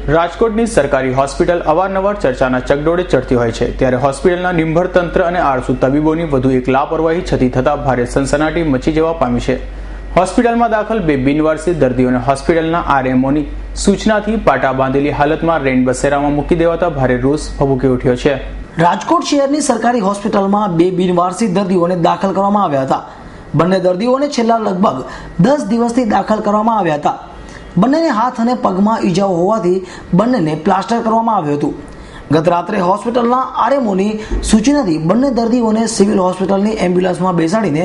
રાજકોટની સરકારી હોસ્પિટલ અવારનવાર ચર્ચાના ચકડોળે ચડતી હોય છે, ત્યારે હોસ્પિટલના નિંભર તંત્ર અને આળસુ તબીબોની વધુ એક લાપરવાહી છતી થતા ભારે સનસનાટી મચી જવા પામી છે। હોસ્પિટલમાં દાખલ 2 બિનવારસી દર્દીઓને હોસ્પિટલના આરએમઓની સૂચનાથી પાટા બાંધેલી હાલતમાં રેન બસેરામાં મૂકી દેવાતા ભારે રોષ ભભૂકી ઉઠ્યો છે। રાજકોટ શહેરની સરકારી હોસ્પિટલમાં 2 બિનવારસી દર્દીઓને દાખલ કરવામાં આવ્યા હતા। બંને દર્દીઓને છેલ્લા લગભગ 10 દિવસથી દાખલ કરવામાં આવ્યા હતા। બંનેને હાથ અને પગમાં ઈજાઓ હોવાથી બંનેને પ્લાસ્ટર કરવામાં આવ્યું હતું। ગત રાત્રે હોસ્પિટલના આરએમઓની સૂચનાથી બંને દર્દીઓને સિવિલ હોસ્પિટલની એમ્બ્યુલન્સમાં બેસાડીને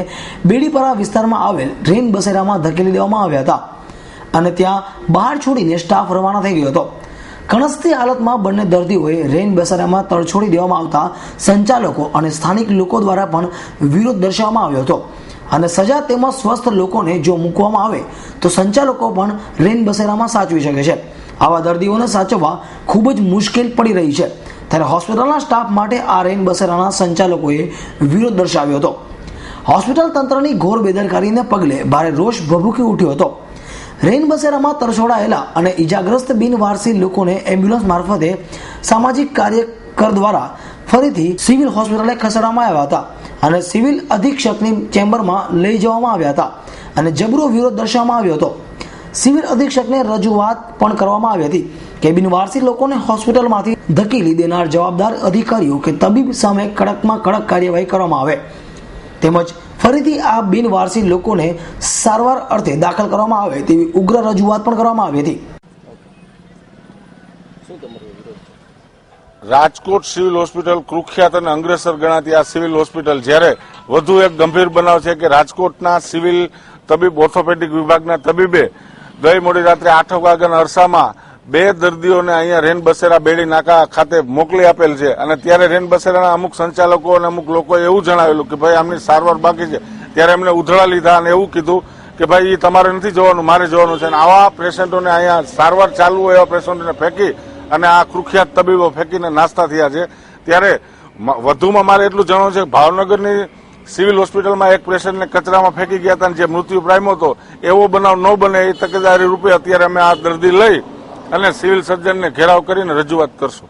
બેડીપરા વિસ્તારમાં આવેલ રેન બસેરામાં ધકેલી દેવામાં આવ્યા હતા અને ત્યાં બહાર છોડીને સ્ટાફ રવાના થઈ ગયો હતો। કણસતી હાલતમાં બંને દર્દીઓએ રેન બસેરામાં તરછોડી દેવામાં આવતા સંચાલકો અને સ્થાનિક લોકો દ્વારા પણ વિરોધ દર્શાવવામાં આવ્યો હતો અને સજા તેમજ સ્વસ્થ લોકોને જો મૂકવામાં આવે તો સંચાલકો પણ રેન બસેરામાં સાચવી શકે છે। આવા દર્દીઓને સાચવવા ખૂબ જ મુશ્કેલ પડી રહી છે, ત્યારે હોસ્પિટલના સ્ટાફ માટે આ રેન બસેરાના સંચાલકોએ વિરોધ દર્શાવ્યો હતો। હોસ્પિટલ તંત્રની ઘોર બેદરકારીને પગલે ભારે રોષ ભભૂકી ઉઠ્યો હતો। રેન બસેરામાં તરછોડાયેલા અને ઈજાગ્રસ્ત બિનવારસી લોકોને એમ્બ્યુલન્સ મારફતે સામાજિક કાર્યકર દ્વારા ફરીથી સિવિલ હોસ્પિટલે ખસેડવામાં આવ્યા હતા અને સિવિલ અધિક્ષકની ચેમ્બરમાં લઈ જવામાં આવ્યા હતા અને જબરો વિરોધ દર્શાવવામાં આવ્યો હતો। સિવિલ અધિક્ષકને રજૂઆત પણ કરવામાં આવી હતી કે બિનવારસી લોકોને હોસ્પિટલમાંથી ધકેલી દેનાર જવાબદાર અધિકારીઓ કે તબીબ સામે કડકમાં કડક કાર્યવાહી કરવામાં આવે તેમજ ફરીથી આ બિનવારસી લોકોને સારવાર અર્થે દાખલ કરવામાં આવે તેવી ઉગ્ર રજૂઆત પણ કરવામાં આવી હતી। રાજકોટ સિવિલ હોસ્પિટલ કુખ્યાત અને અંગ્રેસર ગણાતી આ સિવિલ હોસ્પિટલ જ્યારે વધુ એક ગંભીર બનાવ છે કે રાજકોટના સિવિલ તબીબ ઓર્થોપેડિક વિભાગના તબીબે ગઈ મોડી રાત્રે 8 વાગ્યાના અરસામાં 2 દર્દીઓને અહીંયા રેન બસેરા બેડી નાકા ખાતે મોકલી આપેલ છે અને ત્યારે રેન બસેરાના અમુક સંચાલકો અને અમુક લોકોએ એવું જણાવેલું કે ભાઈ આમની સારવાર બાકી છે, ત્યારે એમને ઉધડા લીધા અને એવું કીધું કે ભાઈ એ તમારે નથી જવાનું, મારે જવાનું છે અને આવા પેશન્ટોને અહીંયા સારવાર ચાલુ હોય એવા પેશન્ટોને ફેંકી અને આ કુખ્યાત તબીબો ફેંકીને નાસ્તા થયા છે। ત્યારે વધુમાં મારે એટલું જણાવવું છે કે ભાવનગરની સિવિલ હોસ્પિટલમાં એક પેશન્ટને કચરામાં ફેંકી ગયા હતા અને જે મૃત્યુ પામ્યો હતો એવો બનાવ ન બને એ તકેદારી રૂપે અત્યારે અમે આ દર્દી લઈ અને સિવિલ સર્જનને ઘેરાવ કરીને રજૂઆત કરશું।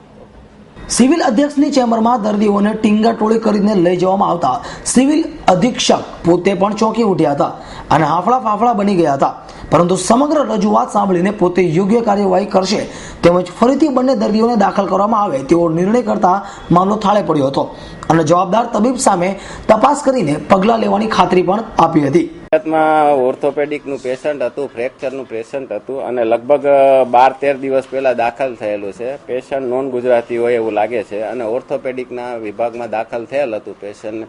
સિવિલ અધ્યક્ષની ચેમ્બરમાં દર્દીઓને ટીંગા ટોળી કરીને લઈ જવામાં આવતા સિવિલ અધિક્ષક પોતે પણ ચોંકી ઉઠ્યા હતા અને હાફળા ફાફળા બની ગયા હતા, પરંતુ સમગ્ર રજૂઆત સાંભળીને પોતે યોગ્ય કાર્યવાહી કરશે તેમજ ફરીથી બંને દર્દીઓને દાખલ કરવામાં આવે તેવો નિર્ણય કરતા મામલો થાળે પડ્યો હતો અને જવાબદાર તબીબ સામે તપાસ કરીને પગલાં લેવાની ખાતરી પણ આપી હતી। ઓર્થોપેડિકનું પેશન્ટ હતું, ફ્રેક્ચરનું પેશન્ટ હતું અને લગભગ 12-13 દિવસ પહેલા દાખલ થયેલું છે। પેશન્ટ નોન ગુજરાતી હોય એવું લાગે છે અને ઓર્થોપેડિકના વિભાગમાં દાખલ થયેલ હતું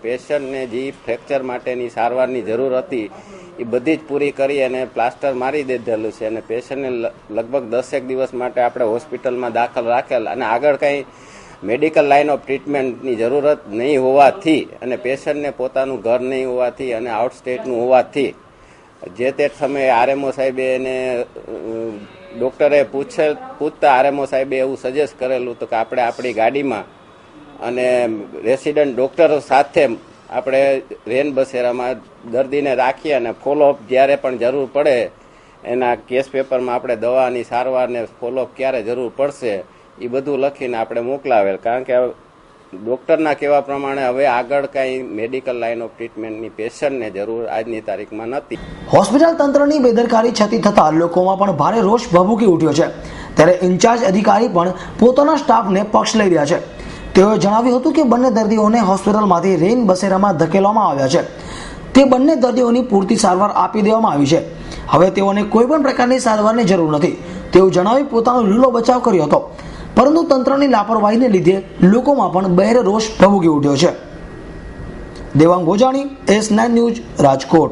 પેશન્ટને જે ફ્રેક્ચર માટેની સારવારની જરૂર હતી એ બધી જ પૂરી કરી અને પ્લાસ્ટર મારી દીધેલું છે અને પેશન્ટને લગભગ 10 દિવસ માટે આપણે હોસ્પિટલમાં દાખલ રાખેલ અને આગળ કંઈ મેડિકલ લાઇન ઓફ ટ્રીટમેન્ટની જરૂરત નહીં હોવાથી અને પેશન્ટને પોતાનું ઘર નહીં હોવાથી અને આઉટસ્ટેટનું હોવાથી જે તે સમયે આરએમઓ સાહેબે એને ડૉક્ટરે પૂછતા આરએમઓ સાહેબે એવું સજેસ્ટ કરેલું હતું કે આપણે આપણી ગાડીમાં અને રેસિડન્ટ ડૉક્ટરો સાથે આપણે રેન બસેરામાં દર્દીને રાખીએ અને ફોલોઅપ જ્યારે પણ જરૂર પડે એના કેસ પેપરમાં આપણે દવાની સારવારને ફોલોઅપ ક્યારે જરૂર પડશે એ બધું લખીને આપણે મોકલાવેલ, કારણ કે ડૉક્ટરના કહેવા પ્રમાણે હવે આગળ કાંઈ મેડિકલ લાઇન ઓફ ટ્રીટમેન્ટની પેશન્ટને જરૂર આજની તારીખમાં નથી। હોસ્પિટલ તંત્રની બેદરકારી છતી થતા લોકોમાં પણ ભારે રોષ ભભૂકી ઉઠ્યો છે, ત્યારે ઇન્ચાર્જ અધિકારી પણ પોતાના સ્ટાફને પક્ષ લઈ રહ્યા છે। તેઓએ જણાવ્યું હતું કે બંને દર્દીઓને હોસ્પિટલમાંથી રેન બસેરામાં ધકેલવામાં આવ્યા છે, તે બંને દર્દીઓની પૂરતી સારવાર આપી દેવામાં આવી છે, હવે તેઓને કોઈ પણ પ્રકારની સારવારની જરૂર નથી તેવું જણાવી પોતાનો લીલો બચાવ કર્યો હતો, પરંતુ તંત્રની લાપરવાહીને લીધે લોકોમાં પણ બહેરે રોષ ભભૂકી ઉઠ્યો છે। Devang Bhojani, S9 news, Rajkot.